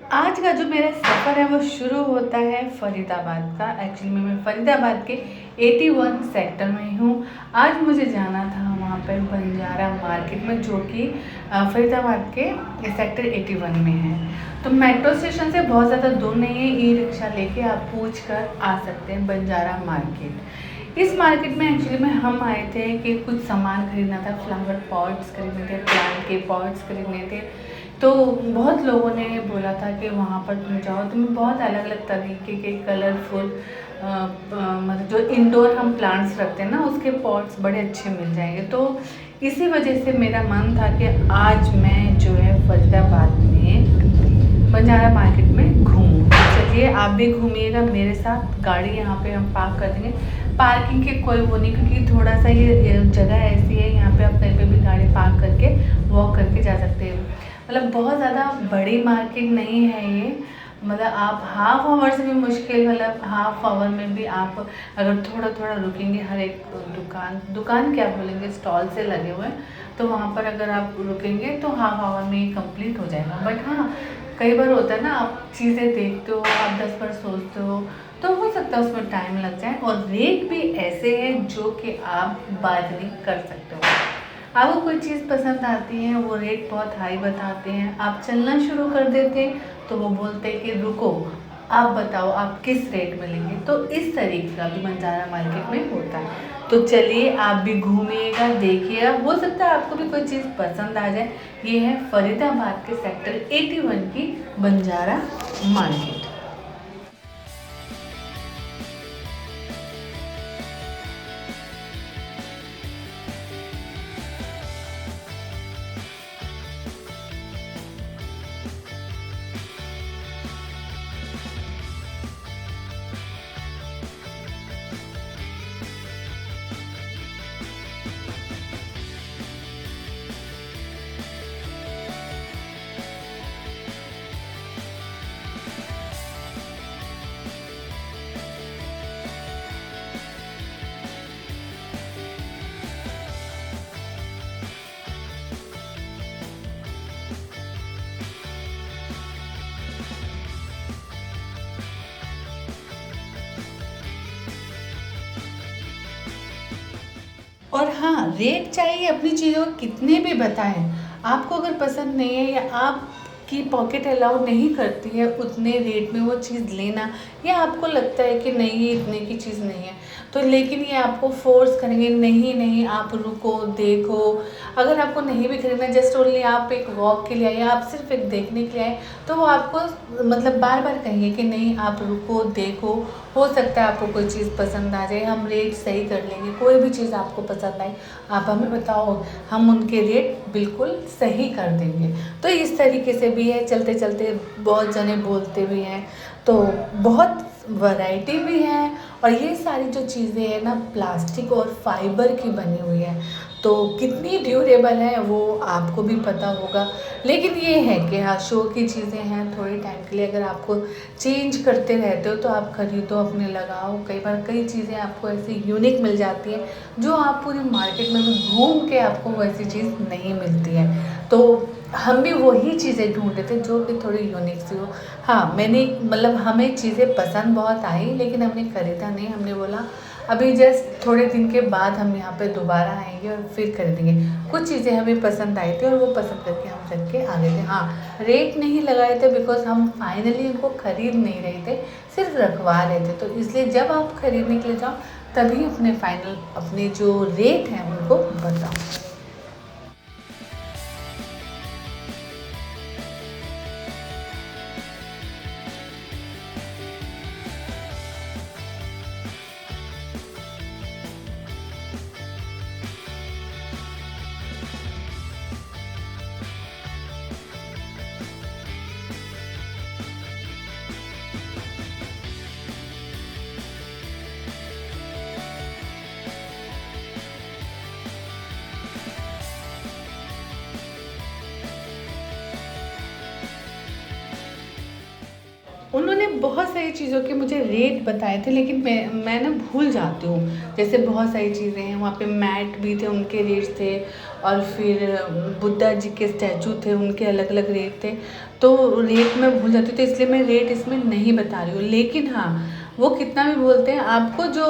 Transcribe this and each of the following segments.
आज का जो मेरा सफ़र है वो शुरू होता है फरीदाबाद का। एक्चुअली मैं फरीदाबाद के 81 सेक्टर में हूँ। आज मुझे जाना था वहाँ पर बंजारा मार्केट में, जो कि फरीदाबाद के सेक्टर 81 में है। तो मेट्रो स्टेशन से बहुत ज़्यादा दूर नहीं है, ई रिक्शा लेके आप पूछ कर आ सकते हैं बंजारा मार्केट। इस मार्केट में एक्चुअली में हम आए थे कि कुछ सामान खरीदना था, फ्लावर पॉट्स खरीदने थे, प्लांट के पॉट्स खरीदने थे। तो बहुत लोगों ने बोला था कि वहाँ पर तुम जाओ, तुम्हें बहुत अलग अलग तरीके के कलरफुल मतलब जो इंडोर हम प्लांट्स रखते हैं ना, उसके पॉट्स बड़े अच्छे मिल जाएंगे। तो इसी वजह से मेरा मन था कि आज मैं जो है फरीदाबाद में बंजारा मार्केट में घूमूं। तो चलिए आप भी घूमिएगा मेरे साथ। गाड़ी यहाँ पे हम पार्क कर देंगे, पार्किंग के कोई वो नहीं, क्योंकि थोड़ा सा ये जगह ऐसी है, यहाँ पे आप कहीं पे भी गाड़ी पार्क करके वॉक करके जा सकते हैं। मतलब बहुत ज़्यादा बड़ी मार्केट नहीं है ये, मतलब आप हाफ आवर से भी मुश्किल, मतलब हाफ आवर में भी आप अगर थोड़ा थोड़ा रुकेंगे, हर एक दुकान क्या बोलेंगे, स्टॉल से लगे हुए हैं, तो वहाँ पर अगर आप रुकेंगे तो हाफ आवर में ही कंप्लीट हो जाएगा। बट हाँ, कई बार होता है ना, आप चीज़ें देखते हो, आप 10 बार सोचते हो, तो हो सकता है उसमें टाइम लग जाए। और रेट भी ऐसे हैं जो कि आप बार्गेनिंग कर सकते हो। आपको कोई चीज़ पसंद आती है, वो रेट बहुत हाई बताते हैं, आप चलना शुरू कर देते हैं तो वो बोलते हैं कि रुको, आप बताओ आप किस रेट में लेंगे। तो इस तरीके का भी बंजारा मार्केट में होता है। तो चलिए आप भी घूमिएगा, देखिएगा, हो सकता है आपको भी कोई चीज़ पसंद आ जाए। ये है फरीदाबाद के सेक्टर 81 की बंजारा मार्केट। और हाँ, रेट चाहिए अपनी चीज़ों कितने भी बताएं, आपको अगर पसंद नहीं है या आपकी पॉकेट अलाउ नहीं करती है उतने रेट में वो चीज़ लेना, या आपको लगता है कि नहीं ये इतने की चीज़ नहीं है, तो लेकिन ये आपको फोर्स करेंगे, नहीं नहीं आप रुको देखो। अगर आपको नहीं भी खरीदना, जस्ट ओनली आप एक वॉक के लिए आए या आप सिर्फ एक देखने के लिए आए, तो वो आपको मतलब बार बार कहेंगे कि नहीं आप रुको देखो, हो सकता है आपको कोई चीज़ पसंद आ जाए, हम रेट सही कर लेंगे। कोई भी चीज़ आपको पसंद आए आप हमें बताओ, हम उनके रेट बिल्कुल सही कर देंगे। तो इस तरीके से भी है, चलते चलते बहुत जने बोलते भी हैं, तो बहुत वैरायटी भी है। और ये सारी जो चीज़ें हैं ना, प्लास्टिक और फाइबर की बनी हुई है, तो कितनी ड्यूरेबल है वो आपको भी पता होगा। लेकिन ये है कि हाँ, शो की चीज़ें हैं, थोड़ी टाइम के लिए अगर आपको चेंज करते रहते हो तो आप खरीदो, अपने लगाओ। कई बार कई चीज़ें आपको ऐसी यूनिक मिल जाती हैं जो आप पूरी मार्केट में भी घूम के आपको वैसी चीज़ नहीं मिलती है। तो हम भी वही चीज़ें ढूंढ रहे थे जो कि थोड़ी यूनिक सी हो। हाँ, मैंने मतलब हमें चीज़ें पसंद बहुत आई, लेकिन हमने ख़रीदा नहीं। हमने बोला अभी जस्ट थोड़े दिन के बाद हम यहाँ पे दोबारा आएंगे और फिर खरीदेंगे। कुछ चीज़ें हमें पसंद आई थी और वो पसंद करके हम रख के आ गए थे। हाँ, रेट नहीं लगाए थे बिकॉज हम फाइनली उनको ख़रीद नहीं रहे थे, सिर्फ रखवा रहे थे। तो इसलिए जब आप खरीदने के लिए जाओ तभी अपने फाइनल अपने जो रेट हैं उनको बताओ। उन्होंने बहुत सारी चीज़ों के मुझे रेट बताए थे, लेकिन मैं ना भूल जाती हूँ। जैसे बहुत सारी चीज़ें हैं, वहाँ पे मैट भी थे, उनके रेट थे, और फिर बुद्धा जी के स्टैचू थे, उनके अलग अलग रेट थे। तो रेट मैं भूल जाती हूँ, तो इसलिए मैं रेट इसमें नहीं बता रही हूँ। लेकिन हाँ, वो कितना भी बोलते हैं, आपको जो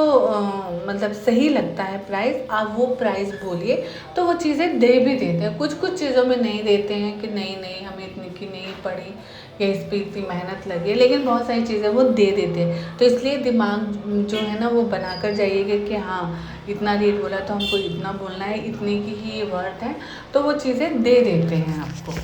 मतलब सही लगता है प्राइस, आप वो प्राइस बोलिए, तो वो चीज़ें दे भी देते हैं। कुछ कुछ चीज़ों में नहीं देते हैं कि नहीं नहीं हमें इतनी की नहीं पड़ी या इस पर इतनी मेहनत लगी है, लेकिन बहुत सारी चीज़ें वो दे देते हैं। तो इसलिए दिमाग जो है ना वो बना कर जाइएगा कि हाँ इतना रेट बोला तो हमको इतना बोलना है, इतने की ही ये वर्थ है, तो वो चीज़ें दे देते हैं आपको।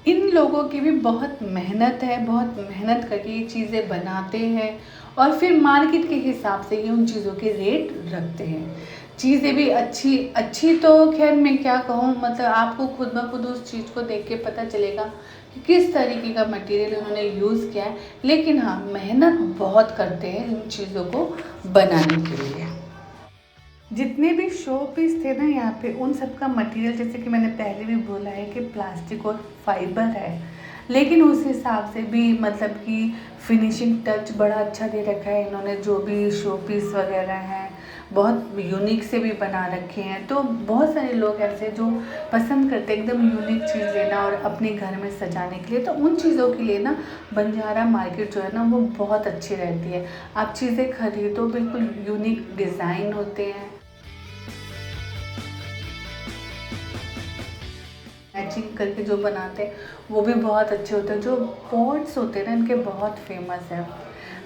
इन लोगों की भी बहुत मेहनत है, बहुत मेहनत करके ये चीज़ें बनाते हैं और फिर मार्केट के हिसाब से ये उन चीज़ों के रेट रखते हैं। चीज़ें भी अच्छी अच्छी तो खैर मैं क्या कहूँ, मतलब आपको खुद ब खुद उस चीज़ को देख के पता चलेगा कि किस तरीके का मटेरियल उन्होंने यूज़ किया है। लेकिन हाँ, मेहनत बहुत करते हैं इन चीज़ों को बनाने के लिए। जितने भी शो पीस थे ना यहाँ पे, उन सब का मटेरियल जैसे कि मैंने पहले भी बोला है कि प्लास्टिक और फाइबर है, लेकिन उस हिसाब से भी मतलब कि फिनिशिंग टच बड़ा अच्छा दे रखा है इन्होंने। जो भी शो पीस वगैरह हैं बहुत यूनिक से भी बना रखे हैं। तो बहुत सारे लोग ऐसे जो पसंद करते हैं एकदम यूनिक चीज़ लेना और अपने घर में सजाने के लिए, तो उन चीज़ों के लिए ना बंजारा मार्केट जो है ना वो बहुत अच्छी रहती है। आप चीज़ें खरीदो, बिल्कुल यूनिक डिज़ाइन होते हैं, मैचिंग करके जो बनाते हैं वो भी बहुत अच्छे होते हैं। जो पॉट्स होते हैं ना इनके बहुत फेमस है,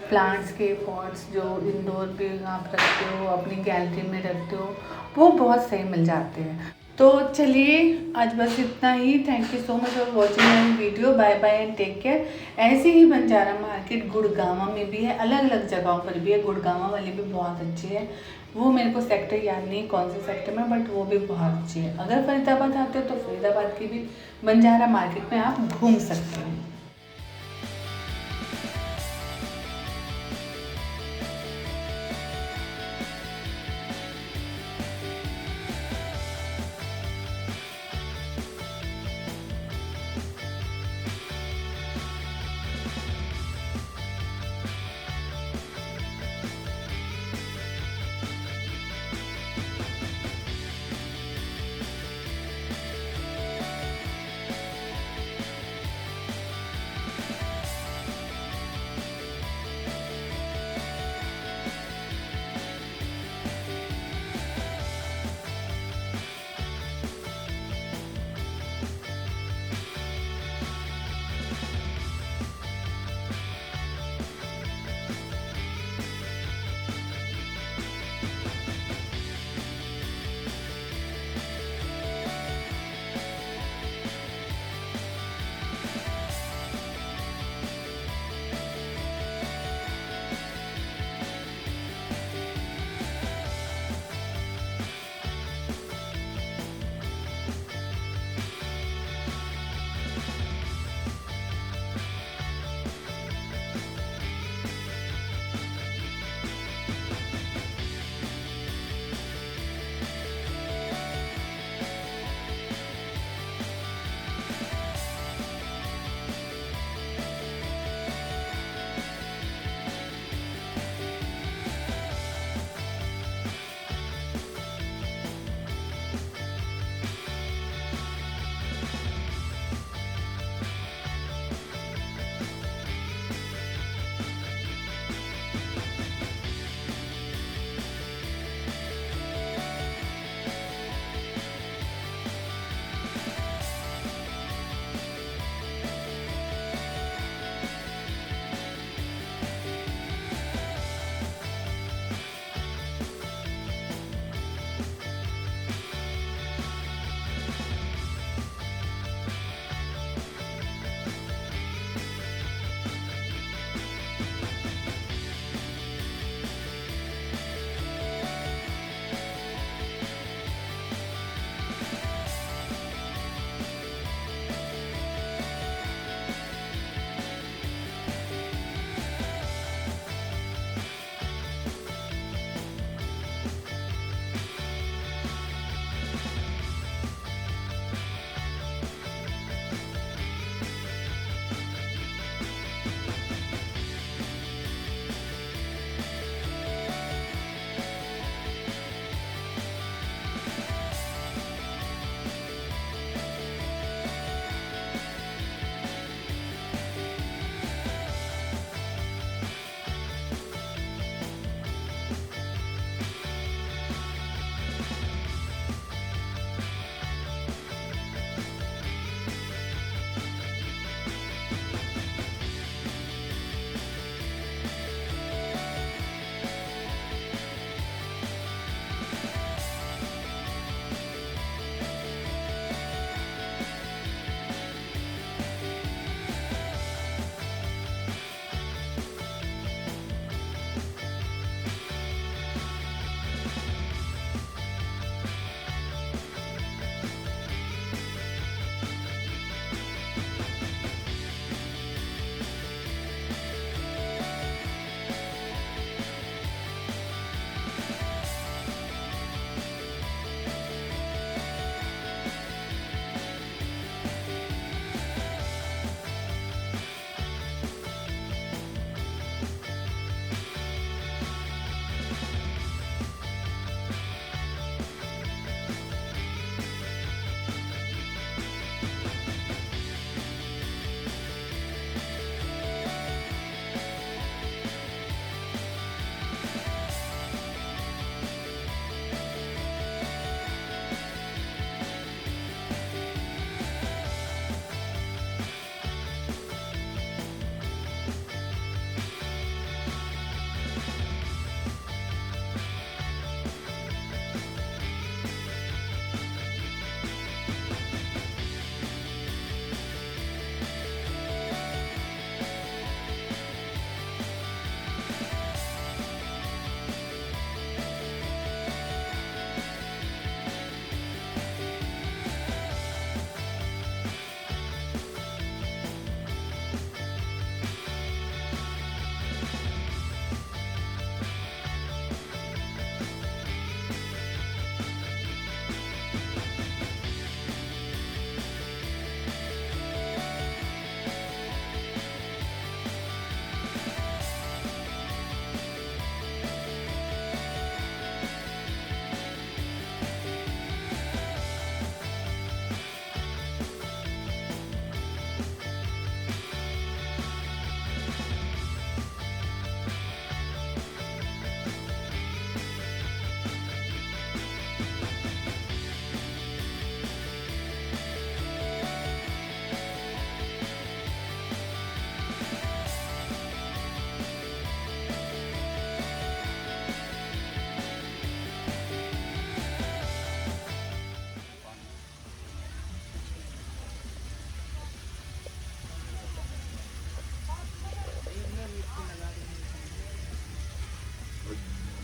प्लांट्स के पॉट्स जो इंडोर भी आप रखते हो, अपनी गैलरी में रखते हो, वो बहुत सही मिल जाते हैं। तो चलिए आज बस इतना ही। Thank you so much for watching my video. Bye bye and take care. ऐसे ही बंजारा मार्केट गुड़गांवा में भी है, अलग अलग जगहों पर भी है। गुड़गांवा वाली भी बहुत अच्छी है, वो मेरे को सेक्टर याद नहीं कौन से सेक्टर में, बट वो भी बहुत अच्छी है। अगर फरीदाबाद आते हो तो फरीदाबाद की भी बंजारा मार्केट में आप घूम सकते हैं।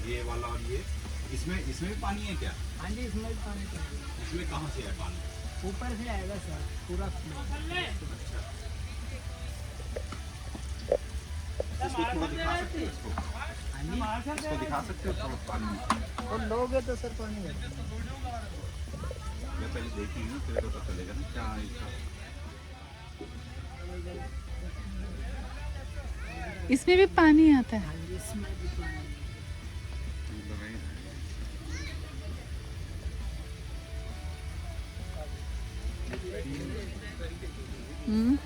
ये वाला और ये इसमें इसमें भी पानी है क्या? हाँ जी, इसमें भी पानी चाहिए। इसमें कहाँ से है पानी? ऊपर से आएगा सर, पूरा इसको थोड़ा दिखा सकते हो इसको? इसको दिखा सकते हो थोड़ा पानी? और लोगे तो सर पानी है। मैं पहले देखेंगे ना, फिर पता चलेगा ना क्या है इसका। इसमें भी पानी आता है। हाँ जी, इसमें भी पानी है। हम्म।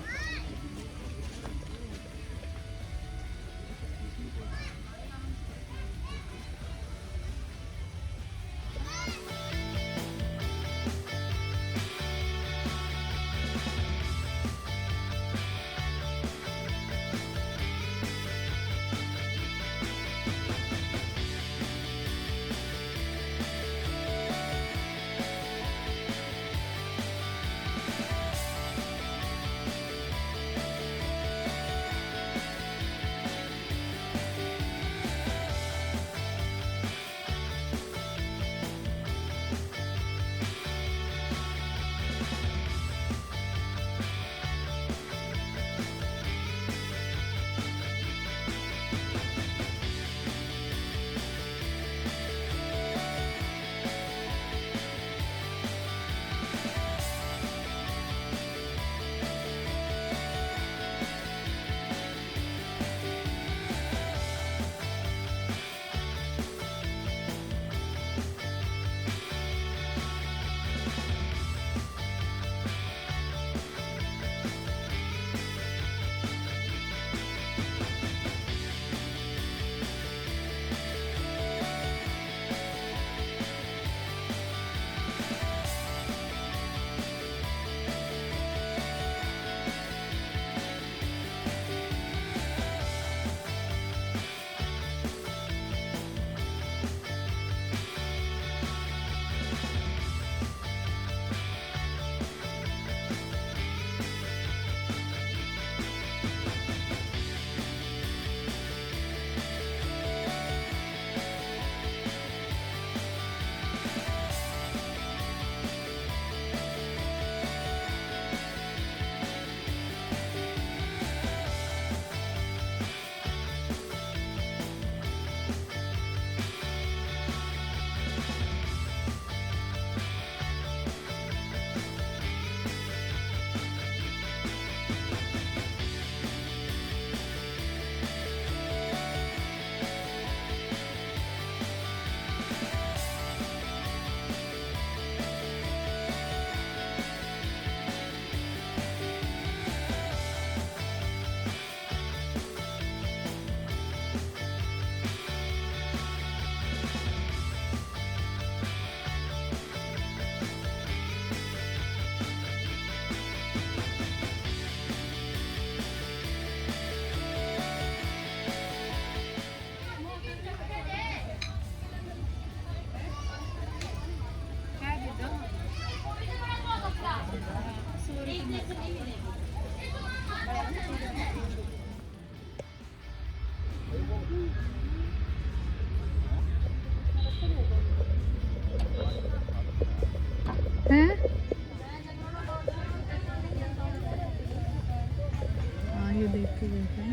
हैं? हाँ, ये देख के गए थे।